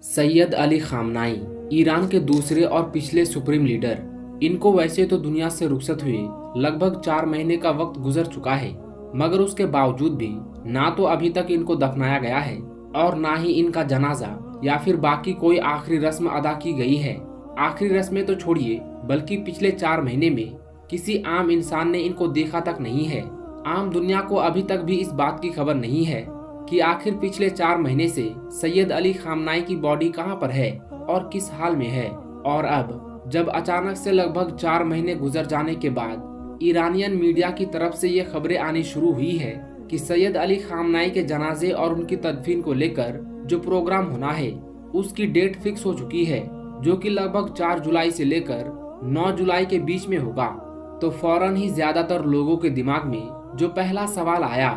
Syed Ali खामनाई Iran के दूसरे और पिछले सुप्रीम लीडर। इनको वैसे तो दुनिया से रुखसत हुए लगभग 4 महीने का वक्त गुजर चुका है, मगर उसके बावजूद भी ना तो अभी तक इनको दफनाया गया है और ना ही इनका जनाजा या फिर बाकी कोई आखिरी रस्म अदा की गई है। आखिरी रस्में तो छोड़िए, बल्कि पिछले 4 महीने में किसी आम इंसान ने इनको देखा तक नहीं है। आम दुनिया को अभी तक भी इस बात की खबर नहीं है कि आखिर पिछले 4 महीने से सैयद अली खामनाई की बॉडी कहां पर है और किस हाल में है। और अब जब अचानक से लगभग 4 महीने गुजर जाने के बाद ईरानियन मीडिया की तरफ से ये खबरें आनी शुरू हुई है कि सैयद अली खामनाई के जनाजे और उनकी तदफीन को लेकर जो प्रोग्राम होना है उसकी डेट फिक्स हो चुकी है, जो कि लगभग 4 जुलाई से लेकर 9 जुलाई के बीच में होगा। तो फौरन ही ज्यादातर लोगों के दिमाग में जो पहला सवाल आया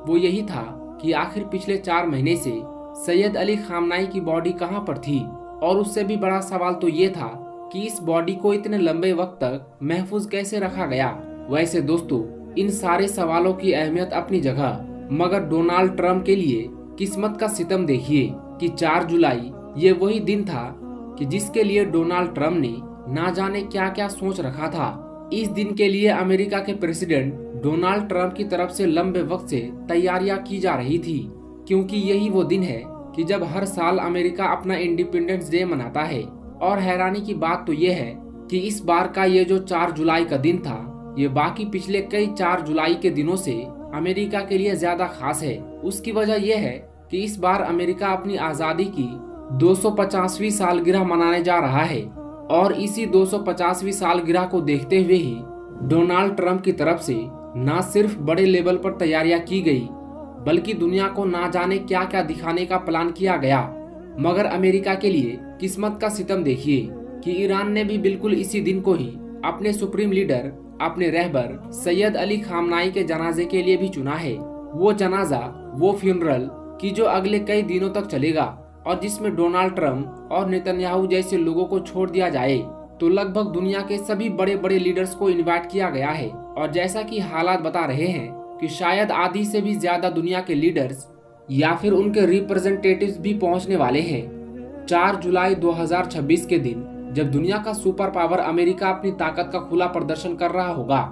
वो यही था कि आखिर पिछले 4 महीने से सैयद अली खामनाई की बॉडी कहां पर थी। और उससे भी बड़ा सवाल तो ये था कि इस बॉडी को इतने लंबे वक्त तक महफूज कैसे रखा गया। वैसे दोस्तों, इन सारे सवालों की अहमियत अपनी जगह, मगर डोनाल्ड ट्रंप के लिए किस्मत का सितम देखिए कि 4 जुलाई ये वही दिन था कि जिसके लिए डोनाल्ड ट्रंप ने ना जाने क्या क्या सोच रखा था। इस दिन के लिए अमेरिका के प्रेसिडेंट डोनाल्ड ट्रंप की तरफ से लंबे वक्त से तैयारियां की जा रही थी, क्योंकि यही वो दिन है कि जब हर साल अमेरिका अपना इंडिपेंडेंस डे मनाता है। और हैरानी की बात तो ये है कि इस बार का ये जो 4 जुलाई का दिन था, ये बाकी पिछले कई 4 जुलाई के दिनों से अमेरिका के लिए ज्यादा खास है। उसकी वजह यह है कि इस बार अमेरिका अपनी आजादी की 250वीं सालगिरह मनाने जा रहा है। और इसी 250वीं सालगिरह को देखते हुए ही डोनाल्ड ट्रंप की तरफ से न सिर्फ बड़े लेवल पर तैयारियां की गई, बल्कि दुनिया को ना जाने क्या क्या दिखाने का प्लान किया गया। मगर अमेरिका के लिए किस्मत का सितम देखिए कि ईरान ने भी बिल्कुल इसी दिन को ही अपने सुप्रीम लीडर, अपने रहबर सैयद अली खामनाई के जनाजे के लिए भी चुना है। वो जनाजा, वो फ्यूनरल कि जो अगले कई दिनों तक चलेगा और जिसमें डोनाल्ड ट्रंप और नेतन्याहू जैसे लोगों को छोड़ दिया जाए। तो लगभग दुनिया के सभी बड़े बड़े लीडर्स को इनवाइट किया गया है। और जैसा कि हालात बता रहे हैं कि शायद आधी से भी ज्यादा दुनिया के लीडर्स या फिर उनके रिप्रेजेंटेटिव्स भी पहुंचने वाले हैं। 4 जुलाई 2026 के दिन जब दुनिया का सुपर पावर अमेरिका अपनी ताकत का खुला प्रदर्शन कर रहा होगा,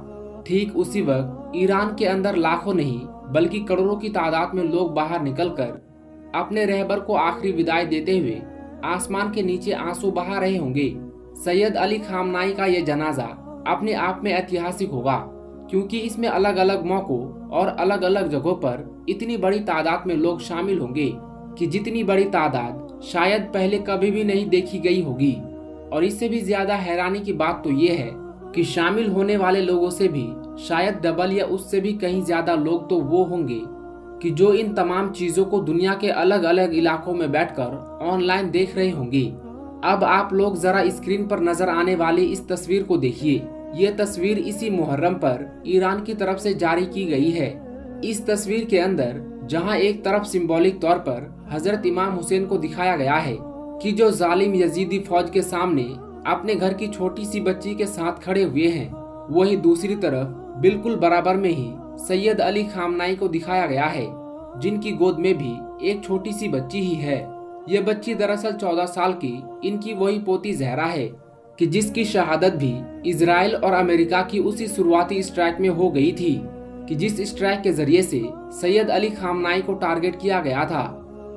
ठीक उसी वक्त ईरान के अंदर लाखों नहीं बल्कि करोड़ों की तादाद में लोग बाहर निकलकर अपने रहबर को आखिरी विदाई देते हुए आसमान के नीचे आंसू बहा रहे होंगे। सैयद अली खामनाई का ये जनाजा अपने आप में ऐतिहासिक होगा, क्योंकि इसमें अलग अलग मौकों और अलग अलग जगहों पर इतनी बड़ी तादाद में लोग शामिल होंगे कि जितनी बड़ी तादाद शायद पहले कभी भी नहीं देखी गई होगी। और इससे भी ज्यादा हैरानी की बात तो ये है कि शामिल होने वाले लोगों से भी शायद डबल या उससे भी कहीं ज्यादा लोग तो वो होंगे कि जो इन तमाम चीजों को दुनिया के अलग अलग इलाकों में बैठकर ऑनलाइन देख रहे होंगे। अब आप लोग जरा स्क्रीन पर नजर आने वाली इस तस्वीर को देखिए। ये तस्वीर इसी मुहर्रम पर ईरान की तरफ से जारी की गई है। इस तस्वीर के अंदर जहां एक तरफ सिंबॉलिक तौर पर हजरत इमाम हुसैन को दिखाया गया है कि जो जालिम यजीदी फौज के सामने अपने घर की छोटी सी बच्ची के साथ खड़े हुए हैं, वही दूसरी तरफ बिल्कुल बराबर में ही सैयद अली खामनाई को दिखाया गया है, जिनकी गोद में भी एक छोटी सी बच्ची ही है। ये बच्ची दरअसल 14 साल की इनकी वही पोती जहरा है कि जिसकी शहादत भी इजराइल और अमेरिका की उसी शुरुआती स्ट्राइक में हो गई थी कि जिस स्ट्राइक के जरिए से सैयद अली खामनाई को टारगेट किया गया था।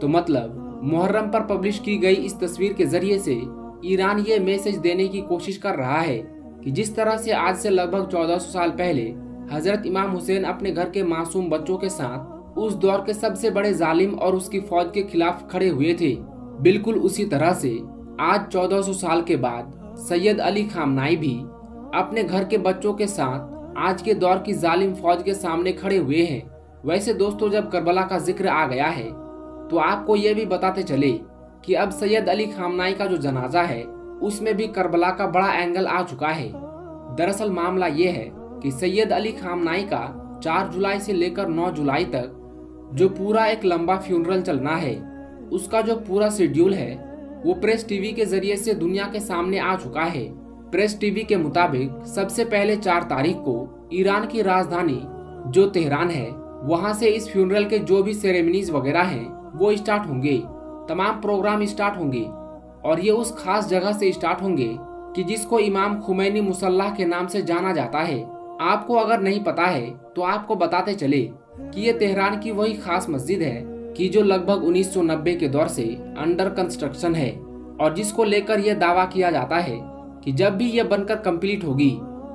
तो मतलब मुहर्रम पर पब्लिश की गई इस तस्वीर के जरिए से ईरान ये मैसेज देने की कोशिश कर रहा है कि जिस तरह से आज से लगभग 1400 साल पहले हजरत इमाम हुसैन अपने घर के मासूम बच्चों के साथ उस दौर के सबसे बड़े जालिम और उसकी फौज के खिलाफ खड़े हुए थे, बिल्कुल उसी तरह से आज 1400 साल के बाद सैयद अली खामनाई भी अपने घर के बच्चों के साथ आज के दौर की जालिम फौज के सामने खड़े हुए हैं। वैसे दोस्तों, जब करबला का जिक्र आ गया है तो आपको ये भी बताते चले कि अब सैयद अली खामनाई का जो जनाजा है उसमें भी करबला का बड़ा एंगल आ चुका है। दरअसल मामला ये है कि सैयद अली खामनाई का 4 जुलाई से लेकर 9 जुलाई तक जो पूरा एक लंबा फ्यूनरल चलना है, उसका जो पूरा शेड्यूल है वो प्रेस टीवी के जरिए से दुनिया के सामने आ चुका है। प्रेस टीवी के मुताबिक सबसे पहले 4 तारीख को ईरान की राजधानी जो तेहरान है, वहां से इस फ्यूनरल के जो भी सेरेमनीज वगैरह हैं वो स्टार्ट होंगे। तमाम प्रोग्राम स्टार्ट होंगे और ये उस खास जगह से स्टार्ट होंगे कि जिसको इमाम खुमैनी मुसल्ला के नाम से जाना जाता है। आपको अगर नहीं पता है तो आपको बताते चले कि ये तेहरान की वही खास मस्जिद है कि जो लगभग 1990 के दौर से अंडर कंस्ट्रक्शन है और जिसको लेकर यह दावा किया जाता है कि जब भी यह बनकर कंप्लीट होगी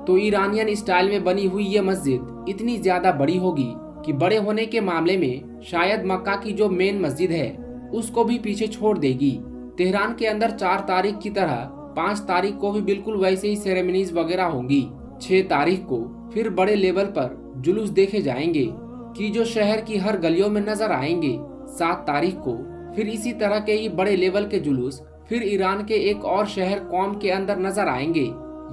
तो ईरानियन स्टाइल में बनी हुई ये मस्जिद इतनी ज्यादा बड़ी होगी कि बड़े होने के मामले में शायद मक्का की जो मेन मस्जिद है उसको भी पीछे छोड़ देगी। तेहरान के अंदर 4 तारीख की तरह 5 तारीख को भी बिल्कुल वैसे ही सेरेमनीज वगैरह होंगी। 6 तारीख को फिर बड़े लेवल पर जुलूस देखे जाएंगे कि जो शहर की हर गलियों में नजर आएंगे। 7 तारीख को फिर इसी तरह के ही बड़े लेवल के जुलूस फिर ईरान के एक और शहर कौम के अंदर नजर आएंगे।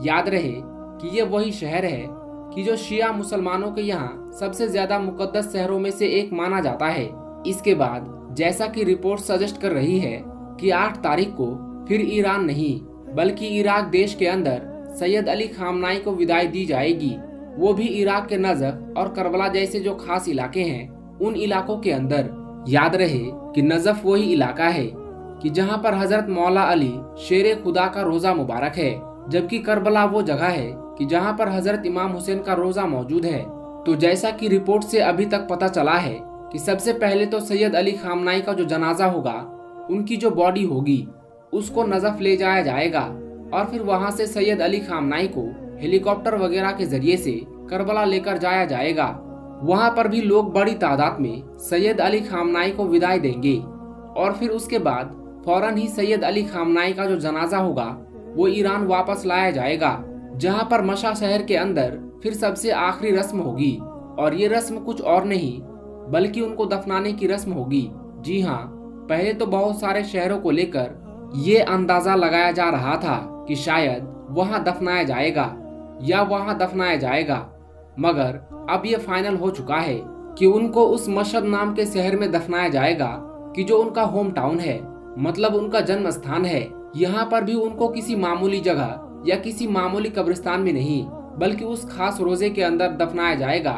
याद रहे कि ये वही शहर है कि जो शिया मुसलमानों के यहाँ सबसे ज्यादा मुकद्दस शहरों में से एक माना जाता है। इसके बाद जैसा कि रिपोर्ट सजेस्ट कर रही है कि 8 तारीख को फिर ईरान नहीं बल्कि इराक देश के अंदर सैयद अली खामनाई को विदाई दी जाएगी, वो भी इराक के नजफ और करबला जैसे जो खास इलाके हैं उन इलाकों के अंदर। याद रहे कि नजफ वही इलाका है कि जहां पर हजरत मौला अली शेर खुदा का रोजा मुबारक है, जबकि करबला वो जगह है कि जहां पर हजरत इमाम हुसैन का रोजा मौजूद है। तो जैसा कि रिपोर्ट से अभी तक पता चला है कि सबसे पहले तो सैयद अली खामनाई का जो जनाजा होगा, उनकी जो बॉडी होगी उसको नजफ ले जाया जाएगा और फिर वहां से सैयद अली खामनाई को हेलीकॉप्टर वगैरह के जरिए से करबला लेकर जाया जाएगा। वहां पर भी लोग बड़ी तादाद में सैयद अली खामनाई को विदाई देंगे और फिर उसके बाद फौरन ही सैयद अली खामनाई का जो जनाजा होगा वो ईरान वापस लाया जाएगा, जहां पर मशा शहर के अंदर फिर सबसे आखिरी रस्म होगी और ये रस्म कुछ और नहीं बल्कि उनको दफनाने की रस्म होगी। जी हाँ, पहले तो बहुत सारे शहरों को लेकर ये अंदाजा लगाया जा रहा था कि शायद वहां दफनाया जाएगा या वहां दफनाया जाएगा, मगर अब ये फाइनल हो चुका है कि उनको उस मशहद नाम के शहर में दफनाया जाएगा कि जो उनका होम टाउन है, मतलब उनका जन्म स्थान है। यहाँ पर भी उनको किसी मामूली जगह या किसी मामूली कब्रिस्तान में नहीं बल्कि उस खास रोजे के अंदर दफनाया जाएगा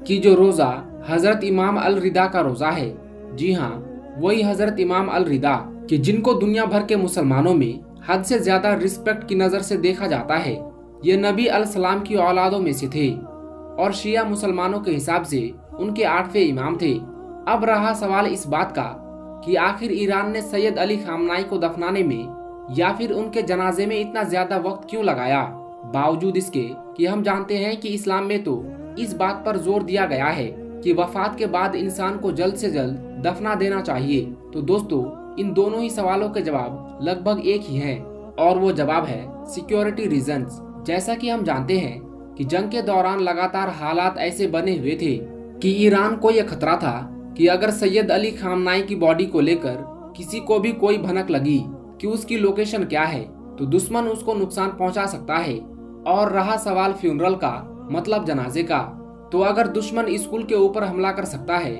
कि जो रोजा हजरत इमाम अल रिदा का रोजा है। जी हाँ, वही हजरत इमाम अल रिदा कि जिनको दुनिया भर के मुसलमानों में हद से ज्यादा रिस्पेक्ट की नजर से देखा जाता है। ये नबी अल सलाम की औलादों में से थे और शिया मुसलमानों के हिसाब से उनके 8वें इमाम थे। अब रहा सवाल इस बात का कि आखिर ईरान ने सैयद अली खामनाई को दफनाने में या फिर उनके जनाजे में इतना ज्यादा वक्त क्यों लगाया, बावजूद इसके कि हम जानते हैं कि इस्लाम में तो इस बात पर जोर दिया गया है कि वफात के बाद इंसान को जल्द से जल्द दफना देना चाहिए। तो दोस्तों, इन दोनों ही सवालों के जवाब लगभग एक ही हैं और वो जवाब है सिक्योरिटी रीजंस। जैसा कि हम जानते हैं कि जंग के दौरान लगातार हालात ऐसे बने हुए थे कि ईरान को यह खतरा था कि अगर सैयद अली खामनाई की बॉडी को लेकर किसी को भी कोई भनक लगी कि उसकी लोकेशन क्या है तो दुश्मन उसको नुकसान पहुंचा सकता है। और रहा सवाल फ्यूनरल का, मतलब जनाजे का, तो अगर दुश्मन स्कूल के ऊपर हमला कर सकता है,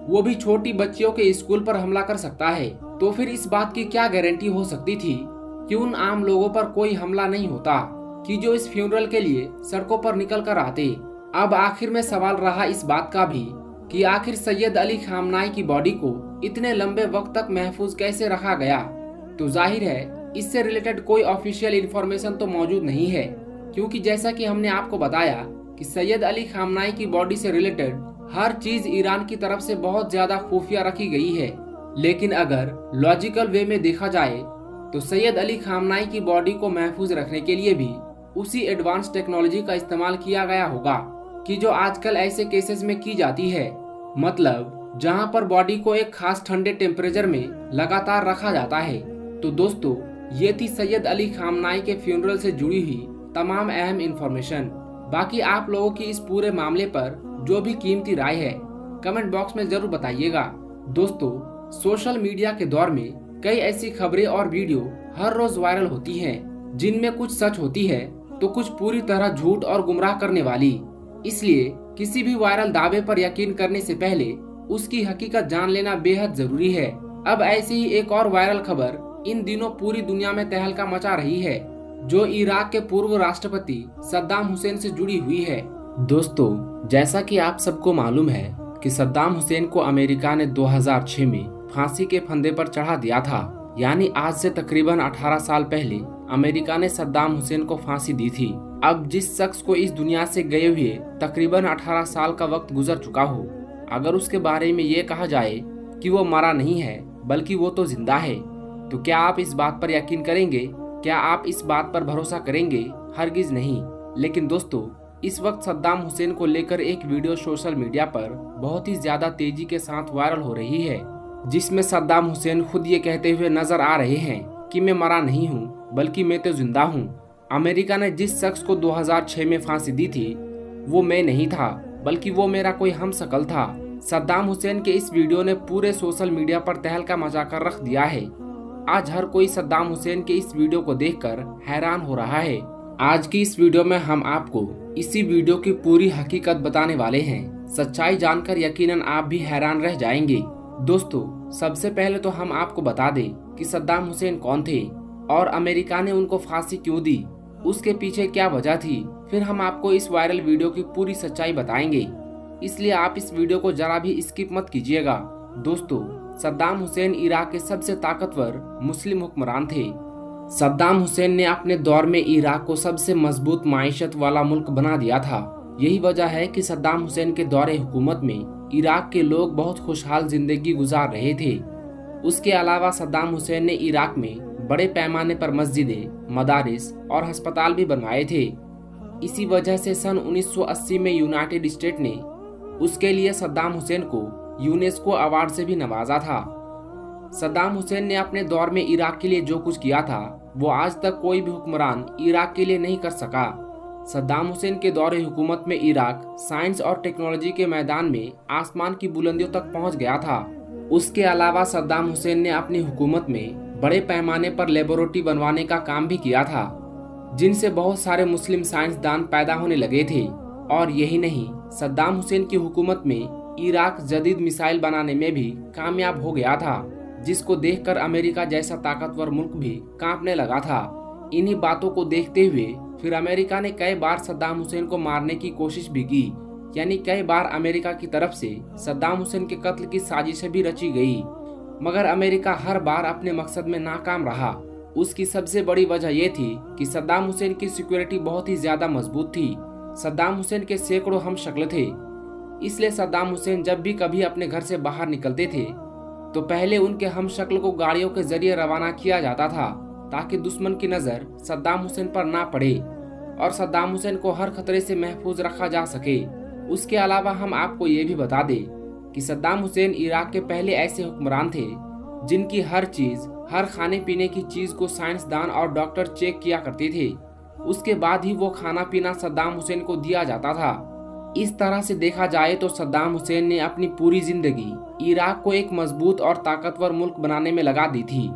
वो भी छोटी बच्चियों के स्कूल पर हमला कर सकता है, तो फिर इस बात की क्या गारंटी हो सकती थी कि उन आम लोगों पर कोई हमला नहीं होता कि जो इस फ्यूनरल के लिए सड़कों पर निकल कर आते। अब आखिर में सवाल रहा इस बात का भी कि आखिर सैयद अली खामनाई की बॉडी को इतने लंबे वक्त तक महफूज कैसे रखा गया। तो जाहिर है इससे रिलेटेड कोई ऑफिशियल इंफॉर्मेशन तो मौजूद नहीं है, क्योंकि जैसा कि हमने आपको बताया कि सैयद अली खामनाई की बॉडी से रिलेटेड हर चीज ईरान की तरफ से बहुत ज्यादा खुफिया रखी गई है। लेकिन अगर लॉजिकल वे में देखा जाए तो सैयद अली खामनाई की बॉडी को महफूज रखने के लिए भी उसी एडवांस टेक्नोलॉजी का इस्तेमाल किया गया होगा कि जो आजकल ऐसे केसेस में की जाती है, मतलब जहां पर बॉडी को एक खास ठंडे टेम्परेचर में लगातार रखा जाता है। तो दोस्तों, ये थी सैयद अली खामनाई के फ्यूनरल से जुड़ी हुई तमाम अहम इंफॉर्मेशन। बाकी आप लोगों की इस पूरे मामले पर जो भी कीमती राय है कमेंट बॉक्स में जरूर बताइएगा। दोस्तों, सोशल मीडिया के दौर में कई ऐसी खबरें और वीडियो हर रोज वायरल होती हैं, जिनमें कुछ सच होती है तो कुछ पूरी तरह झूठ और गुमराह करने वाली। इसलिए किसी भी वायरल दावे पर यकीन करने से पहले उसकी हकीकत जान लेना बेहद जरूरी है। अब ऐसी ही एक और वायरल खबर इन दिनों पूरी दुनिया में तहलका मचा रही है, जो इराक के पूर्व राष्ट्रपति सद्दाम हुसैन से जुड़ी हुई है। दोस्तों, जैसा कि आप सबको मालूम है कि सद्दाम हुसैन को अमेरिका ने 2006 में फांसी के फंदे पर चढ़ा दिया था। यानी आज से तकरीबन 18 साल पहले अमेरिका ने सद्दाम हुसैन को फांसी दी थी। अब जिस शख्स को इस दुनिया से गए हुए तकरीबन 18 साल का वक्त गुजर चुका हो, अगर उसके बारे में ये कहा जाए कि वो मरा नहीं है बल्कि वो तो जिंदा है, तो क्या आप इस बात पर यकीन करेंगे? क्या आप इस बात पर भरोसा करेंगे? हरगिज नहीं। लेकिन दोस्तों, इस वक्त सद्दाम हुसैन को लेकर एक वीडियो सोशल मीडिया पर बहुत ही ज्यादा तेजी के साथ वायरल हो रही है, जिसमें सद्दाम हुसैन खुद ये कहते हुए नजर आ रहे हैं कि मैं मरा नहीं हूँ बल्कि मैं तो जिंदा हूँ। अमेरिका ने जिस शख्स को 2006 में फांसी दी थी वो मैं नहीं था बल्कि वो मेरा कोई हमशक्ल था। सद्दाम हुसैन के इस वीडियो ने पूरे सोशल मीडिया पर तहलका मचा कर रख दिया है। आज हर कोई सद्दाम हुसैन के इस वीडियो को देखकर हैरान हो रहा है। आज की इस वीडियो में हम आपको इसी वीडियो की पूरी हकीकत बताने वाले हैं। सच्चाई जानकर यकीनन आप भी हैरान रह जाएंगे। दोस्तों, सबसे पहले तो हम आपको बता दें कि सद्दाम हुसैन कौन थे और अमेरिका ने उनको फांसी क्यों दी, उसके पीछे क्या वजह थी। फिर हम आपको इस वायरल वीडियो की पूरी सच्चाई बताएंगे, इसलिए आप इस वीडियो को जरा भी स्किप मत कीजिएगा। दोस्तों, सद्दाम हुसैन इराक के सबसे ताकतवर मुस्लिम हुक्मरान थे। सद्दाम हुसैन ने अपने दौर में इराक को सबसे मजबूत माइशत वाला मुल्क बना दिया था। यही वजह है कि सद्दाम हुसैन के दौरे हुकूमत में इराक के लोग बहुत खुशहाल जिंदगी गुजार रहे थे। उसके अलावा सद्दाम हुसैन ने इराक में बड़े पैमाने पर मस्जिदें, मदारिस और अस्पताल भी बनवाए थे। इसी वजह से सन 1980 में यूनाइटेड स्टेट ने उसके लिए सद्दाम हुसैन को यूनेस्को अवार्ड से भी नवाजा था। सद्दाम हुसैन ने अपने दौर में इराक के लिए जो कुछ किया था वो आज तक कोई भी हुक्मरान इराक के लिए नहीं कर सका। सद्दाम हुसैन के दौरे हुकूमत में इराक साइंस और टेक्नोलॉजी के मैदान में आसमान की बुलंदियों तक पहुंच गया था। उसके अलावा सद्दाम हुसैन ने अपनी हुकूमत में बड़े पैमाने पर लेबोरेटरी बनवाने का काम भी किया था, जिनसे बहुत सारे मुस्लिम साइंसदान पैदा होने लगे थे। और यही नहीं, सद्दाम हुसैन की हुकूमत में इराक जदीद मिसाइल बनाने में भी कामयाब हो गया था, जिसको देखकर अमेरिका जैसा ताकतवर मुल्क भी कांपने लगा था। इन्हीं बातों को देखते हुए फिर अमेरिका ने कई बार सद्दाम हुसैन को मारने की कोशिश भी की। यानी कई बार अमेरिका की तरफ से सद्दाम हुसैन के कत्ल की साजिशें भी रची गई, मगर अमेरिका हर बार अपने मकसद में नाकाम रहा। उसकी सबसे बड़ी वजह यह थी कि सद्दाम हुसैन की सिक्योरिटी बहुत ही ज्यादा मजबूत थी। सद्दाम हुसैन के सैकड़ों हमशक्ल थे, इसलिए सद्दाम हुसैन जब भी कभी अपने घर से बाहर निकलते थे तो पहले उनके हमशक्ल को गाड़ियों के जरिए रवाना किया जाता था, ताकि दुश्मन की नजर सद्दाम हुसैन पर ना पड़े और सद्दाम हुसैन को हर खतरे से महफूज रखा जा सके। उसके अलावा हम आपको ये भी बता दें कि सद्दाम हुसैन इराक के पहले ऐसे हुक्मरान थे जिनकी हर चीज, हर खाने पीने की चीज को साइंसदान और डॉक्टर चेक किया करते थे। उसके बाद ही वो खाना पीना सद्दाम हुसैन को दिया जाता था। इस तरह से देखा जाए तो सद्दाम हुसैन ने अपनी पूरी जिंदगी इराक को एक मजबूत और ताकतवर मुल्क बनाने में लगा दी थी।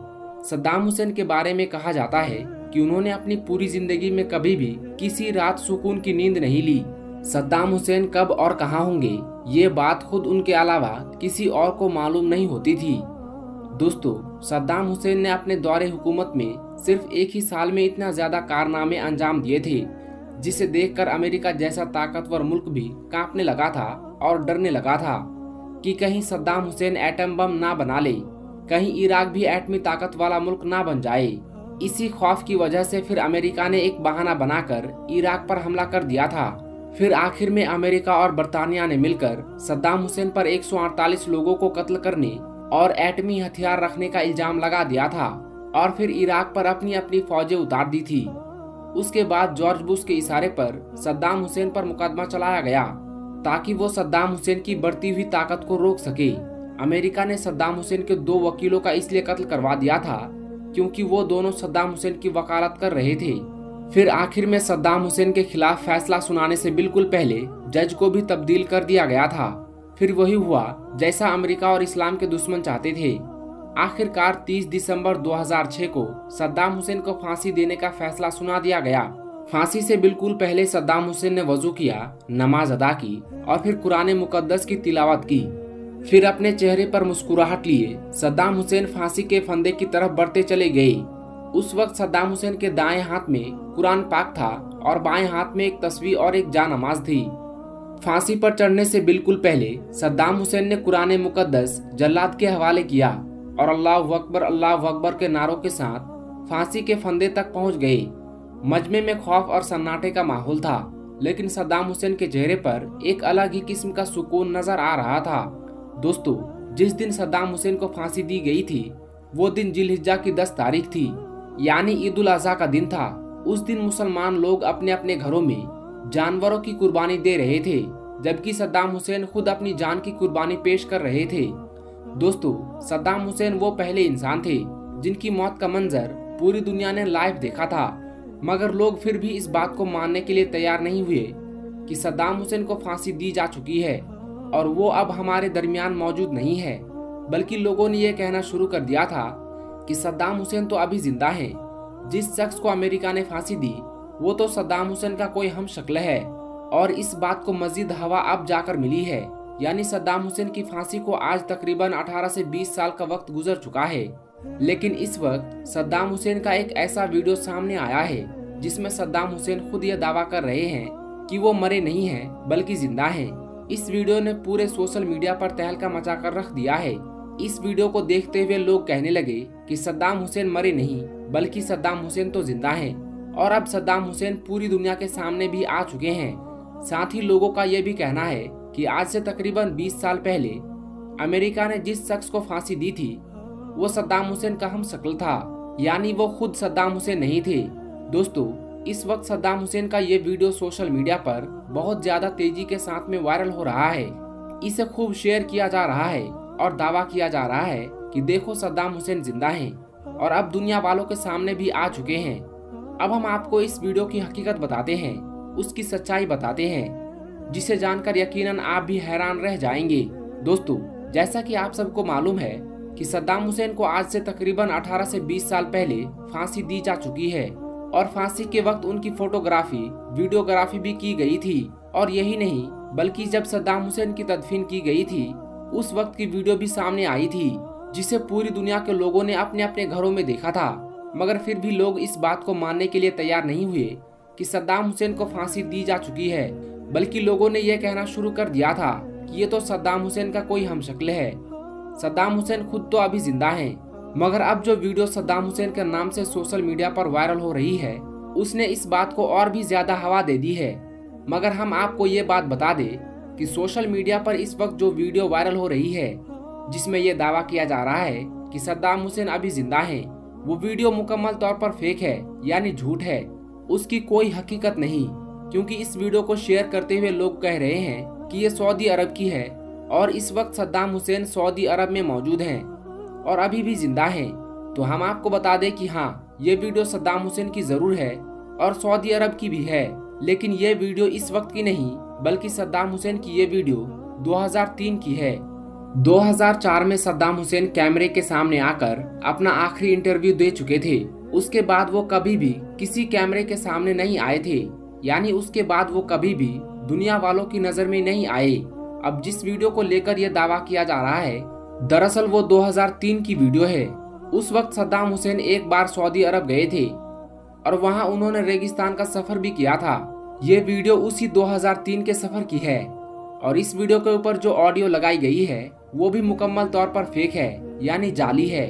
सद्दाम हुसैन के बारे में कहा जाता है कि उन्होंने अपनी पूरी जिंदगी में कभी भी किसी रात सुकून की नींद नहीं ली। सद्दाम हुसैन कब और कहाँ होंगे, ये बात खुद उनके अलावा किसी और को मालूम नहीं होती थी। दोस्तों, सद्दाम हुसैन ने अपने दौरे हुकूमत में सिर्फ एक ही साल में इतना ज्यादा कारनामे अंजाम दिए थे, जिसे देखकर अमेरिका जैसा ताकतवर मुल्क भी कांपने लगा था और डरने लगा था कि कहीं सद्दाम हुसैन एटम बम ना बना ले, कहीं इराक भी एटमी ताकत वाला मुल्क ना बन जाए। इसी खौफ की वजह से फिर अमेरिका ने एक बहाना बनाकर इराक पर हमला कर दिया था। फिर आखिर में अमेरिका और बरतानिया ने मिलकर सद्दाम हुसैन पर 148 लोगों को कत्ल करने और एटमी हथियार रखने का इल्जाम लगा दिया था और फिर इराक पर अपनी अपनी फौजें उतार दी थी। उसके बाद जॉर्ज बुश के इशारे पर सद्दाम हुसैन पर मुकदमा चलाया गया ताकि वो सद्दाम हुसैन की बढ़ती हुई ताकत को रोक सके। अमेरिका ने सद्दाम हुसैन के 2 वकीलों का इसलिए कत्ल करवा दिया था क्योंकि वो दोनों सद्दाम हुसैन की वकालत कर रहे थे। फिर आखिर में सद्दाम हुसैन के खिलाफ फैसला सुनाने से बिल्कुल पहले जज को भी तब्दील कर दिया गया था। फिर वही हुआ जैसा अमेरिका और इस्लाम के दुश्मन चाहते थे। आखिरकार 30 दिसंबर 2006 को सद्दाम हुसैन को फांसी देने का फैसला सुना दिया गया। फांसी से बिल्कुल पहले सद्दाम हुसैन ने वजू किया, नमाज अदा की और फिर कुरान मुकद्दस की तिलावत की। फिर अपने चेहरे पर मुस्कुराहट लिए सद्दाम हुसैन फांसी के फंदे की तरफ बढ़ते चले गए। उस वक्त सद्दाम हुसैन के दाएं हाथ में कुरान पाक था और बाएं हाथ में एक तस्वीर और एक जानमाज थी। फांसी पर चढ़ने से बिल्कुल पहले सद्दाम हुसैन ने कुरान मुकद्दस जल्लाद के हवाले किया और अल्लाह अकबर के नारों के साथ फांसी के फंदे तक पहुंच गए। मजमे में खौफ और सन्नाटे का माहौल था, लेकिन सद्दाम हुसैन के चेहरे पर एक अलग ही किस्म का सुकून नजर आ रहा था। दोस्तों, जिस दिन सद्दाम हुसैन को फांसी दी गई थी वो दिन जिलहिज्जा की 10 तारीख थी, यानी ईद उल अजहा का दिन था। उस दिन मुसलमान लोग अपने अपने घरों में जानवरों की कुर्बानी दे रहे थे, जबकि सद्दाम हुसैन खुद अपनी जान की कुर्बानी पेश कर रहे थे। दोस्तों, सद्दाम हुसैन वो पहले इंसान थे जिनकी मौत का मंजर पूरी दुनिया ने लाइव देखा था, मगर लोग फिर भी इस बात को मानने के लिए तैयार नहीं हुए कि सद्दाम हुसैन को फांसी दी जा चुकी है और वो अब हमारे दरमियान मौजूद नहीं है। बल्कि लोगों ने यह कहना शुरू कर दिया था कि सद्दाम हुसैन तो अभी जिंदा हैं। जिस शख्स को अमेरिका ने फांसी दी वो तो सद्दाम हुसैन का कोई हम शक्ल है, और इस बात को मजीद हवा अब जाकर मिली है, यानी सद्दाम हुसैन की फांसी को आज तकरीबन 18 से 20 साल का वक्त गुजर चुका है। लेकिन इस वक्त सद्दाम हुसैन का एक ऐसा वीडियो सामने आया है जिसमें सद्दाम हुसैन खुद यह दावा कर रहे हैं कि वो मरे नहीं हैं बल्कि जिंदा हैं। इस वीडियो ने पूरे सोशल मीडिया पर तहलका मचाकर रख दिया है। इस वीडियो को देखते हुए लोग कहने लगे कि सद्दाम हुसैन मरे नहीं बल्कि सद्दाम हुसैन तो जिंदा हैं, और अब सद्दाम हुसैन पूरी दुनिया के सामने भी आ चुके हैं। साथ ही लोगों का यह भी कहना है कि आज से तकरीबन 20 साल पहले अमेरिका ने जिस शख्स को फांसी दी थी वो सद्दाम हुसैन का हम शक्ल था, यानी वो खुद सद्दाम हुसैन नहीं थे। दोस्तों, इस वक्त सद्दाम हुसैन का ये वीडियो सोशल मीडिया पर बहुत ज्यादा तेजी के साथ में वायरल हो रहा है। इसे खूब शेयर किया जा रहा है और दावा किया जा रहा है कि देखो सद्दाम हुसैन जिंदा हैं और अब दुनिया वालों के सामने भी आ चुके हैं। अब हम आपको इस वीडियो की हकीकत बताते हैं, उसकी सच्चाई बताते हैं, जिसे जानकर यकीनन आप भी हैरान रह जाएंगे। दोस्तों, जैसा कि आप सबको मालूम है कि सद्दाम हुसैन को आज से तकरीबन 18 से 20 साल पहले फांसी दी जा चुकी है और फांसी के वक्त उनकी फोटोग्राफी, वीडियोग्राफी भी की गई थी। और यही नहीं बल्कि जब सद्दाम हुसैन की तदफीन की गई थी उस वक्त की वीडियो भी सामने आई थी, जिसे पूरी दुनिया के लोगों ने अपने अपने घरों में देखा था। मगर फिर भी लोग इस बात को मानने के लिए तैयार नहीं हुए कि सद्दाम हुसैन को फांसी दी जा चुकी है, बल्कि लोगों ने यह कहना शुरू कर दिया था कि ये तो सद्दाम हुसैन का कोई हमशक्ल है, सद्दाम हुसैन खुद तो अभी जिंदा हैं। मगर अब जो वीडियो सद्दाम हुसैन के नाम से सोशल मीडिया पर वायरल हो रही है उसने इस बात को और भी ज्यादा हवा दे दी है। मगर हम आपको ये बात बता दें कि सोशल मीडिया पर इस वक्त जो वीडियो वायरल हो रही है जिसमें यह दावा किया जा रहा है कि सद्दाम हुसैन अभी जिंदा हैं, वो वीडियो मुकम्मल तौर पर फेक है, यानी झूठ है। उसकी कोई हकीकत नहीं, क्योंकि इस वीडियो को शेयर करते हुए लोग कह रहे हैं कि ये सऊदी अरब की है और इस वक्त सद्दाम हुसैन सऊदी अरब में मौजूद हैं और अभी भी जिंदा हैं। तो हम आपको बता दें कि हाँ, ये वीडियो सद्दाम हुसैन की जरूर है और सऊदी अरब की भी है, लेकिन ये वीडियो इस वक्त की नहीं बल्कि सद्दाम हुसैन की ये वीडियो 2003 की है। 2004 में सद्दाम हुसैन कैमरे के सामने आकर अपना आखिरी इंटरव्यू दे चुके थे। उसके बाद वो कभी भी किसी कैमरे के सामने नहीं आए थे, यानी उसके बाद वो कभी भी दुनिया वालों की नजर में नहीं आए। अब जिस वीडियो को लेकर यह दावा किया जा रहा है दरअसल वो 2003 की वीडियो है। उस वक्त सद्दाम हुसैन एक बार सऊदी अरब गए थे और वहां उन्होंने रेगिस्तान का सफर भी किया था। ये वीडियो उसी 2003 के सफर की है और इस वीडियो के ऊपर जो ऑडियो लगाई गई है वो भी मुकम्मल तौर पर फेक है, यानी जाली है।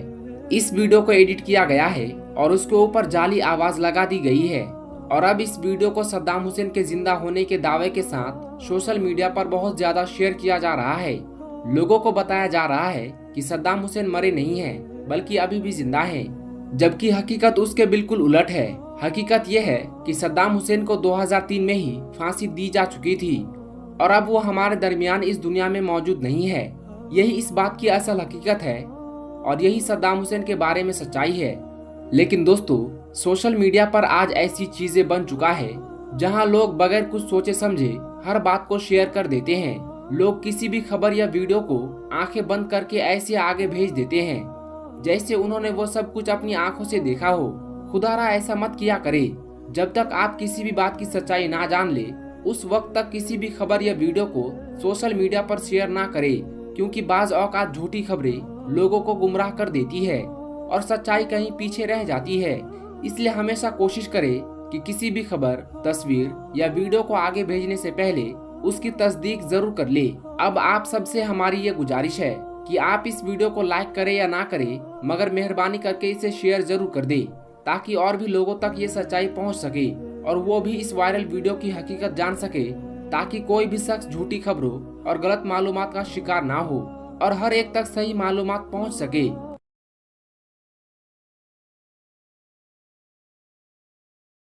इस वीडियो को एडिट किया गया है और उसके ऊपर जाली आवाज लगा दी गई है और अब इस वीडियो को सद्दाम हुसैन के जिंदा होने के दावे के साथ सोशल मीडिया पर बहुत ज्यादा शेयर किया जा रहा है। लोगों को बताया जा रहा है कि सद्दाम हुसैन मरे नहीं हैं बल्कि अभी भी जिंदा हैं, जबकि हकीकत उसके बिल्कुल उलट है। हकीकत यह है कि सद्दाम हुसैन को 2003 में ही फांसी दी जा चुकी थी और अब वो हमारे दरमियान इस दुनिया में मौजूद नहीं है। यही इस बात की असल हकीकत है और यही सद्दाम हुसैन के बारे में सच्चाई है। लेकिन दोस्तों, सोशल मीडिया पर आज ऐसी चीजें बन चुका है जहां लोग बगैर कुछ सोचे समझे हर बात को शेयर कर देते हैं। लोग किसी भी खबर या वीडियो को आंखें बंद करके ऐसे आगे भेज देते हैं जैसे उन्होंने वो सब कुछ अपनी आंखों से देखा हो। खुदारा ऐसा मत किया करे। जब तक आप किसी भी बात की सच्चाई ना जान ले उस वक्त तक किसी भी खबर या वीडियो को सोशल मीडिया पर शेयर ना करे, क्योंकि बाज औकात झूठी खबरें लोगों को गुमराह कर देती है और सच्चाई कहीं पीछे रह जाती है। इसलिए हमेशा कोशिश करें कि किसी भी खबर, तस्वीर या वीडियो को आगे भेजने से पहले उसकी तस्दीक जरूर कर ले। अब आप सबसे हमारी ये गुजारिश है कि आप इस वीडियो को लाइक करें या ना करें, मगर मेहरबानी करके इसे शेयर जरूर कर दे, ताकि और भी लोगों तक ये सच्चाई पहुंच सके और वो भी इस वायरल वीडियो की हकीकत जान सके, ताकि कोई भी शख्स झूठी खबरों और गलत मालूमात का शिकार ना हो और हर एक तक सही मालूमात पहुंच सके।